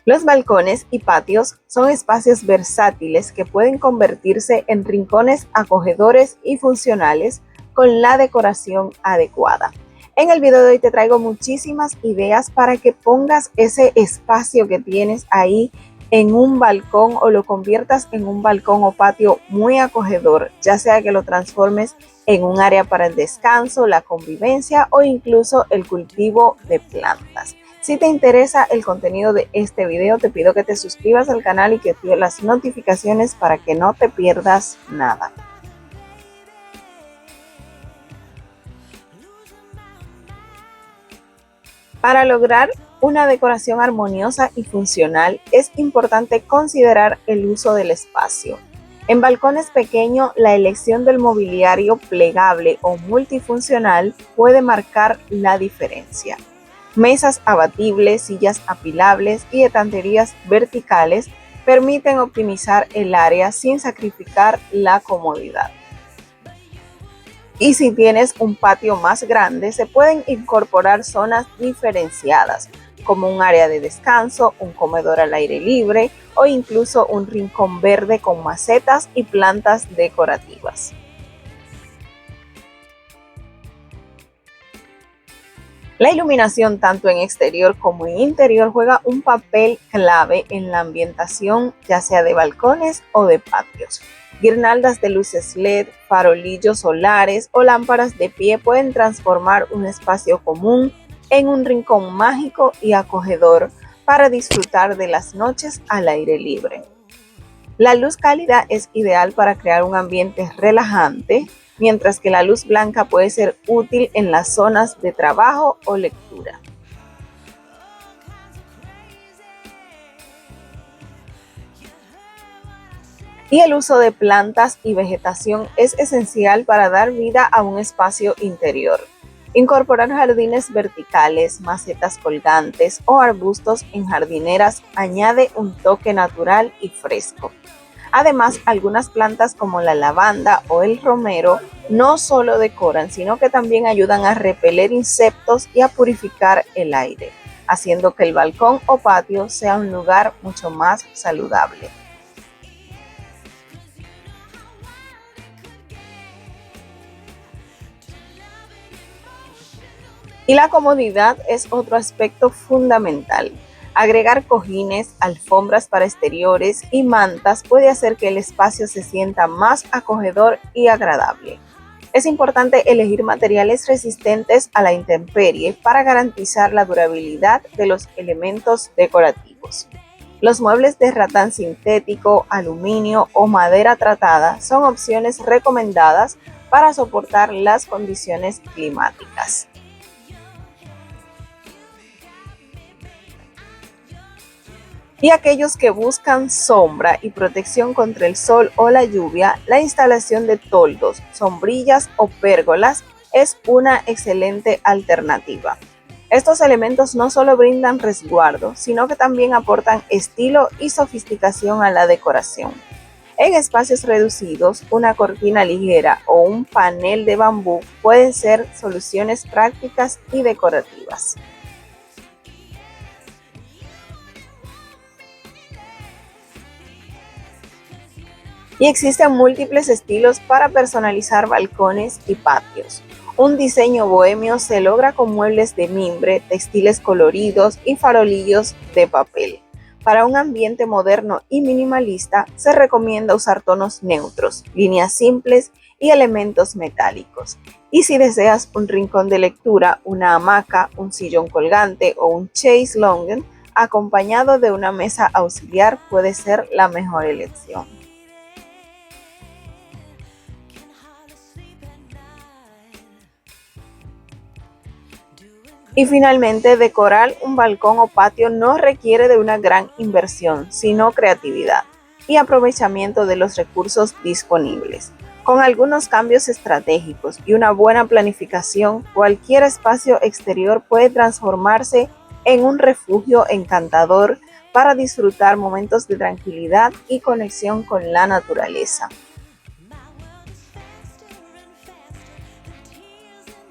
Los balcones y patios son espacios versátiles que pueden convertirse en rincones acogedores y funcionales con la decoración adecuada. En el video de hoy te traigo muchísimas ideas para que pongas ese espacio que tienes ahí en un balcón o lo conviertas en un balcón o patio muy acogedor, ya sea que lo transformes en un área para el descanso, la convivencia o incluso el cultivo de plantas. Si te interesa el contenido de este video, te pido que te suscribas al canal y que actives las notificaciones para que no te pierdas nada. Para lograr una decoración armoniosa y funcional, es importante considerar el uso del espacio. En balcones pequeños, la elección del mobiliario plegable o multifuncional puede marcar la diferencia. Mesas abatibles, sillas apilables y estanterías verticales permiten optimizar el área sin sacrificar la comodidad. Y si tienes un patio más grande, se pueden incorporar zonas diferenciadas, como un área de descanso, un comedor al aire libre o incluso un rincón verde con macetas y plantas decorativas. La iluminación tanto en exterior como en interior juega un papel clave en la ambientación, ya sea de balcones o de patios. Guirnaldas de luces LED, farolillos solares o lámparas de pie pueden transformar un espacio común en un rincón mágico y acogedor para disfrutar de las noches al aire libre. La luz cálida es ideal para crear un ambiente relajante, mientras que la luz blanca puede ser útil en las zonas de trabajo o lectura. Y el uso de plantas y vegetación es esencial para dar vida a un espacio interior. Incorporar jardines verticales, macetas colgantes o arbustos en jardineras añade un toque natural y fresco. Además, algunas plantas como la lavanda o el romero no solo decoran, sino que también ayudan a repeler insectos y a purificar el aire, haciendo que el balcón o patio sea un lugar mucho más saludable. Y la comodidad es otro aspecto fundamental. Agregar cojines, alfombras para exteriores y mantas puede hacer que el espacio se sienta más acogedor y agradable. Es importante elegir materiales resistentes a la intemperie para garantizar la durabilidad de los elementos decorativos. Los muebles de ratán sintético, aluminio o madera tratada son opciones recomendadas para soportar las condiciones climáticas. Y aquellos que buscan sombra y protección contra el sol o la lluvia, la instalación de toldos, sombrillas o pérgolas es una excelente alternativa. Estos elementos no solo brindan resguardo, sino que también aportan estilo y sofisticación a la decoración. En espacios reducidos, una cortina ligera o un panel de bambú pueden ser soluciones prácticas y decorativas. Y existen múltiples estilos para personalizar balcones y patios. Un diseño bohemio se logra con muebles de mimbre, textiles coloridos y farolillos de papel. Para un ambiente moderno y minimalista, se recomienda usar tonos neutros, líneas simples y elementos metálicos. Y si deseas un rincón de lectura, una hamaca, un sillón colgante o un chaise longue, acompañado de una mesa auxiliar, puede ser la mejor elección. Y finalmente, decorar un balcón o patio no requiere de una gran inversión, sino creatividad y aprovechamiento de los recursos disponibles. Con algunos cambios estratégicos y una buena planificación, cualquier espacio exterior puede transformarse en un refugio encantador para disfrutar momentos de tranquilidad y conexión con la naturaleza.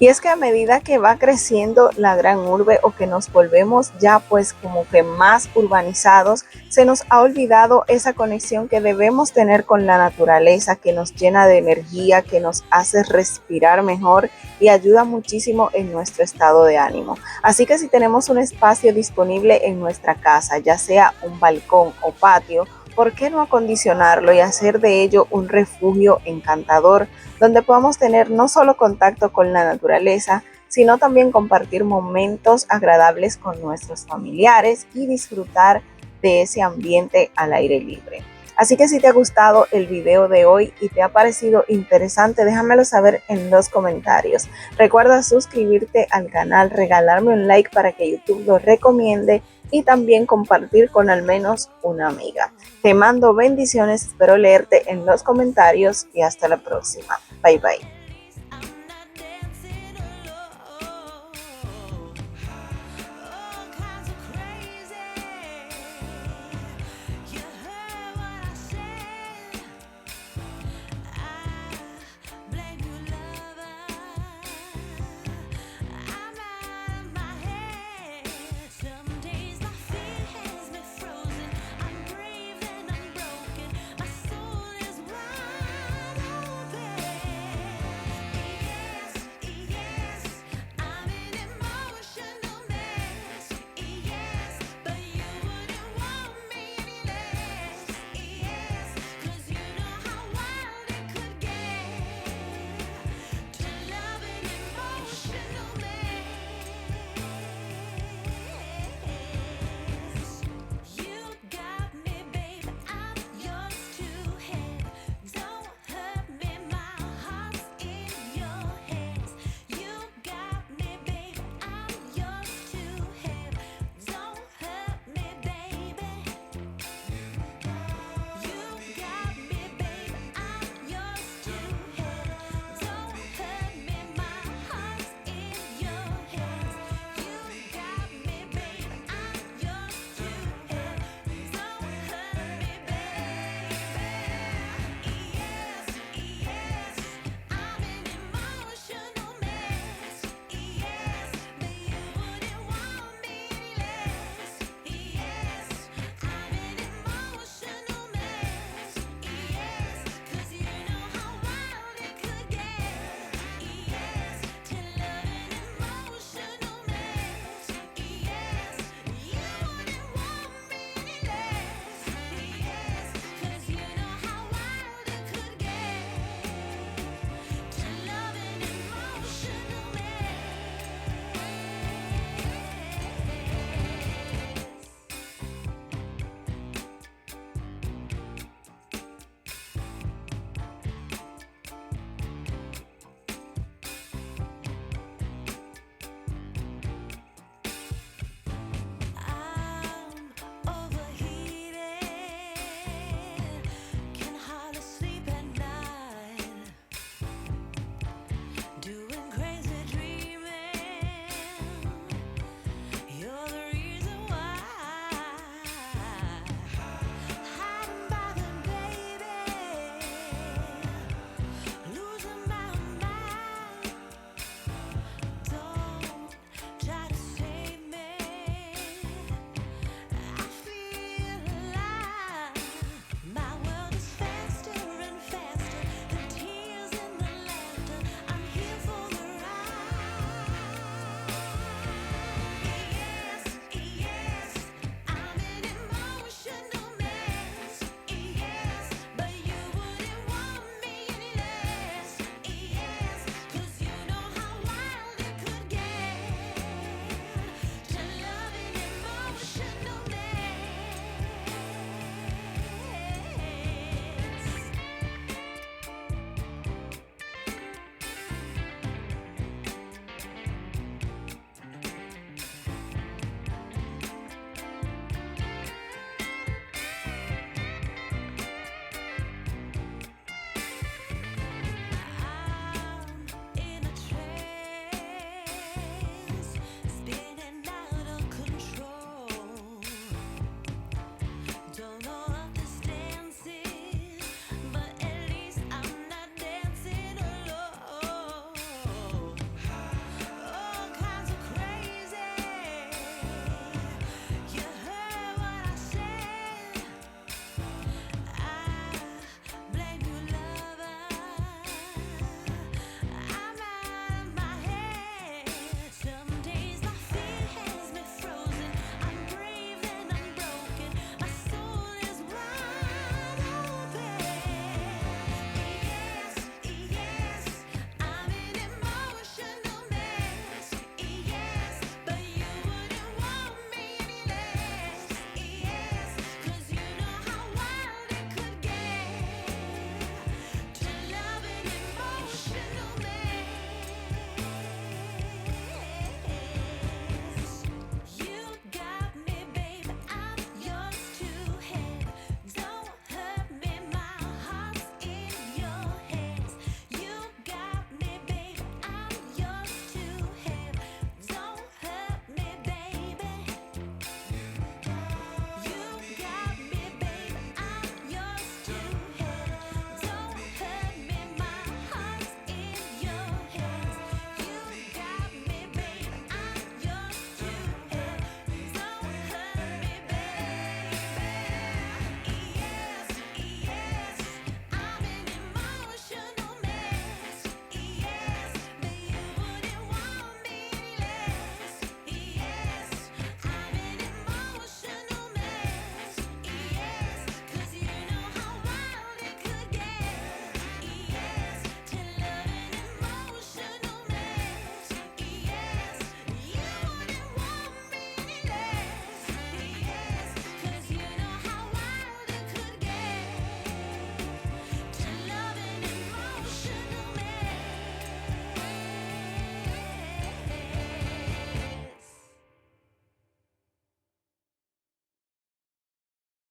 Y es que a medida que va creciendo la gran urbe o que nos volvemos ya pues como que más urbanizados, se nos ha olvidado esa conexión que debemos tener con la naturaleza, que nos llena de energía, que nos hace respirar mejor y ayuda muchísimo en nuestro estado de ánimo. Así que si tenemos un espacio disponible en nuestra casa, ya sea un balcón o patio, ¿por qué no acondicionarlo y hacer de ello un refugio encantador donde podamos tener no solo contacto con la naturaleza, sino también compartir momentos agradables con nuestros familiares y disfrutar de ese ambiente al aire libre? Así que si te ha gustado el video de hoy y te ha parecido interesante, déjamelo saber en los comentarios. Recuerda suscribirte al canal, regalarme un like para que YouTube lo recomiende y también compartir con al menos una amiga. Te mando bendiciones, espero leerte en los comentarios y hasta la próxima. Bye bye.